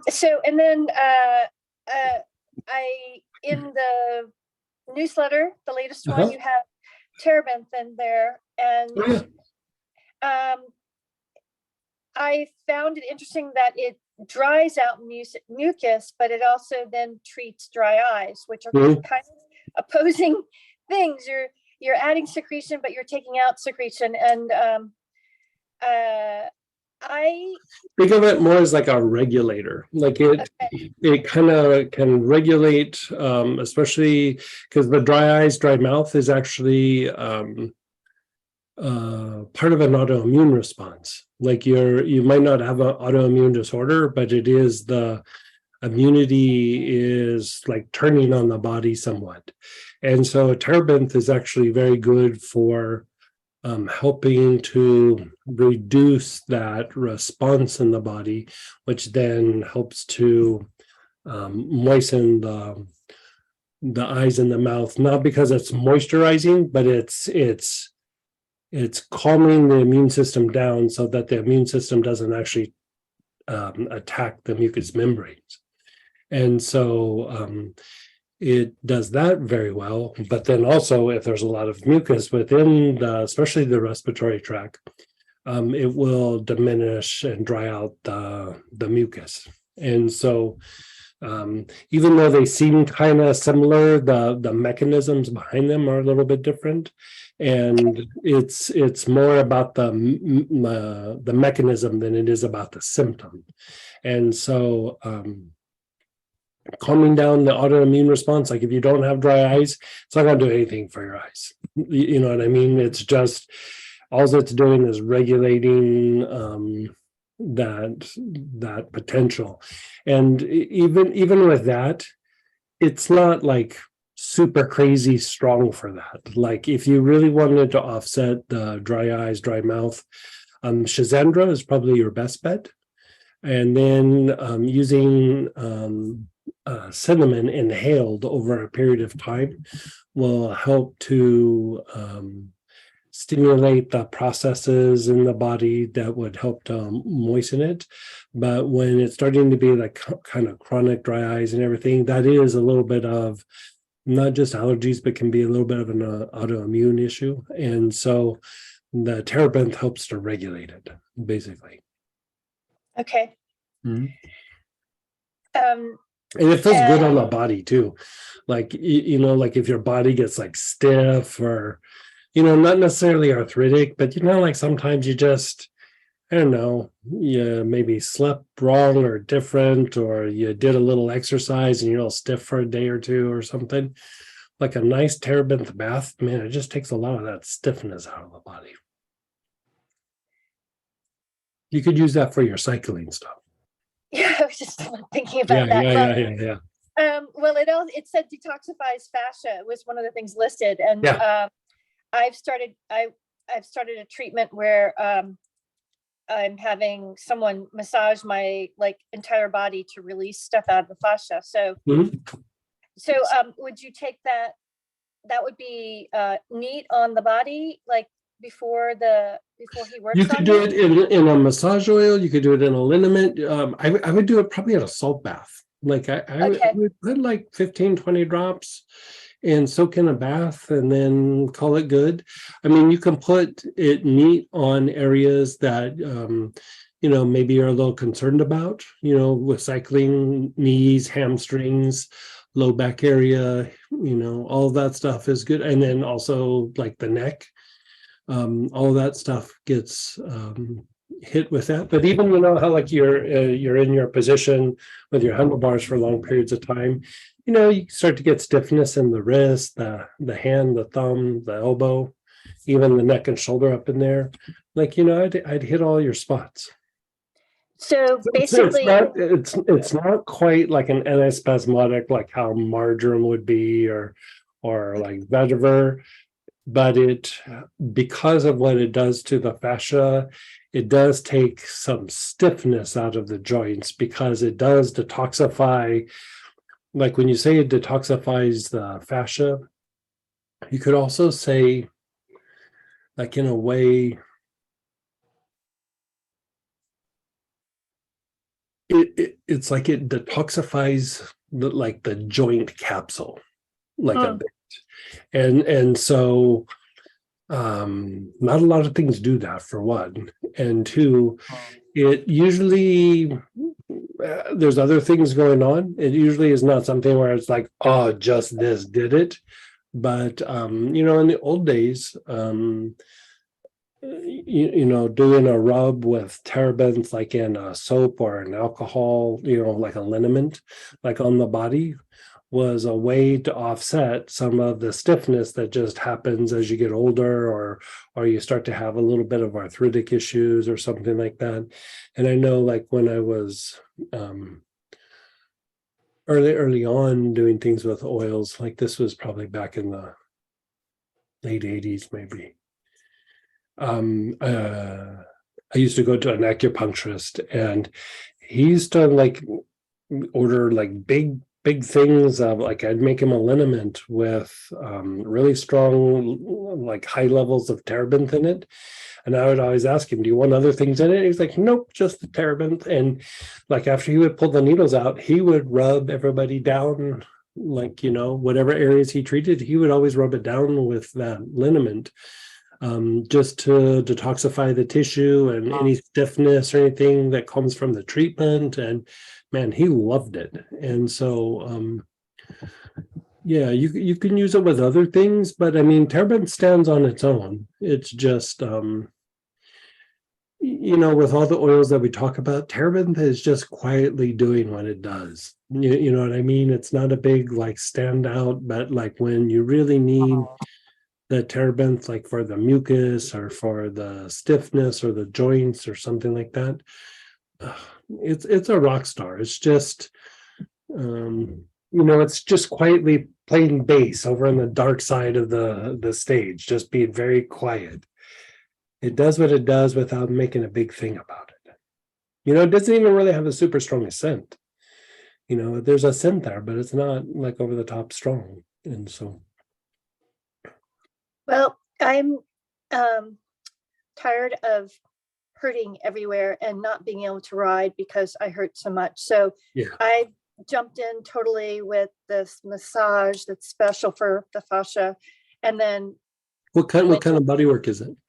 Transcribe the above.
So, and then I in the newsletter, the latest one, you have Terebinth in there, and I found it interesting that it dries out mucus, but it also then treats dry eyes, which are kind of opposing things. You're adding secretion, but you're taking out secretion, and I think of it more as like a regulator. Like it kind of can regulate, especially because the dry eyes, dry mouth is actually part of an autoimmune response. Like you might not have an autoimmune disorder, but it is the immunity is like turning on the body somewhat. And so Terebinth is actually very good for helping to reduce that response in the body, which then helps to moisten the eyes and the mouth, not because it's moisturizing, but it's calming the immune system down so that the immune system doesn't actually attack the mucous membranes. And so it does that very well. But then also, if there's a lot of mucus within especially the respiratory tract, it will diminish and dry out the mucus. And so even though they seem kind of similar, the mechanisms behind them are a little bit different. And it's more about the mechanism than it is about the symptom. And so calming down the autoimmune response, like if you don't have dry eyes, it's not going to do anything for your eyes. You know what I mean? It's just all it's doing is regulating that potential. And even with that, it's not like super crazy strong for that. Like if you really wanted to offset the dry eyes, dry mouth, Shazandra is probably your best bet. And then using cinnamon inhaled over a period of time will help to stimulate the processes in the body that would help to moisten it. But when it's starting to be like kind of chronic dry eyes and everything, that is a little bit of not just allergies, but can be a little bit of an autoimmune issue. And so the Terebinth helps to regulate it, basically. Okay. Mm-hmm. And it feels good on the body too. Like, like if your body gets like stiff or, not necessarily arthritic, but, like sometimes you just, I don't know, you maybe slept wrong or different, or you did a little exercise and you're all stiff for a day or two or something. Like a nice Terebinth bath, man, it just takes a lot of that stiffness out of the body. You could use that for your cycling stuff. Yeah, I was just thinking about that. Yeah. Well, it said detoxifies fascia was one of the things listed, and I've started a treatment where I'm having someone massage my entire body to release stuff out of the fascia. So, would you take that? That would be neat on the body, like before he works. You could do it in a massage oil. You could do it in a liniment. I would do it probably in a salt bath. Like I would put like 15, 20 drops and soak in a bath and then call it good. I mean, you can put it neat on areas that, maybe you're a little concerned about, with cycling, knees, hamstrings, low back area, all of that stuff is good. And then also like the neck, all of that stuff gets hit with that. But even how like you're in your position with your handlebars for long periods of time, you start to get stiffness in the wrist, the hand, the thumb, the elbow, even the neck and shoulder up in there. Like, I'd hit all your spots. So basically, it's not quite like an antispasmodic like how marjoram would be or like vetiver, but because of what it does to the fascia, it does take some stiffness out of the joints because it does detoxify. Like when you say it detoxifies the fascia, you could also say, like in a way, it's like it detoxifies the joint capsule, like a Mm. bit. And so not a lot of things do that, for one. And two, it usually there's other things going on. It usually is not something where it's like, oh, just this did it. But in the old days, doing a rub with terebinth, like in a soap or an alcohol, like a liniment, like on the body, was a way to offset some of the stiffness that just happens as you get older, or you start to have a little bit of arthritic issues or something like that. And I know, like, when I was early on doing things with oils, like this was probably back in the late 80s, maybe. I used to go to an acupuncturist, and he used to like order like big things of, like, I'd make him a liniment with really strong, like high levels of terebinth in it. And I would always ask him, do you want other things in it? He's like, nope, just the terebinth. And like, after he would pull the needles out, he would rub everybody down, like, whatever areas he treated, he would always rub it down with that liniment, just to detoxify the tissue and any stiffness or anything that comes from the treatment. And man, he loved it. And so yeah, you can use it with other things, but I mean, terebinth stands on its own. It's just with all the oils that we talk about, terebinth is just quietly doing what it does. You know what I mean? It's not a big like standout, but like when you really need the terebinth, like for the mucus or for the stiffness or the joints or something like that, it's a rock star. It's just it's just quietly playing bass over on the dark side of the stage, just being very quiet. It does what it does without making a big thing about it. It doesn't even really have a super strong scent. There's a scent there, but it's not like over the top strong. And so, Well, I'm tired of hurting everywhere and not being able to ride because I hurt so much. So yeah. I jumped in totally with this massage that's special for the fascia. And then What kind of body work is it?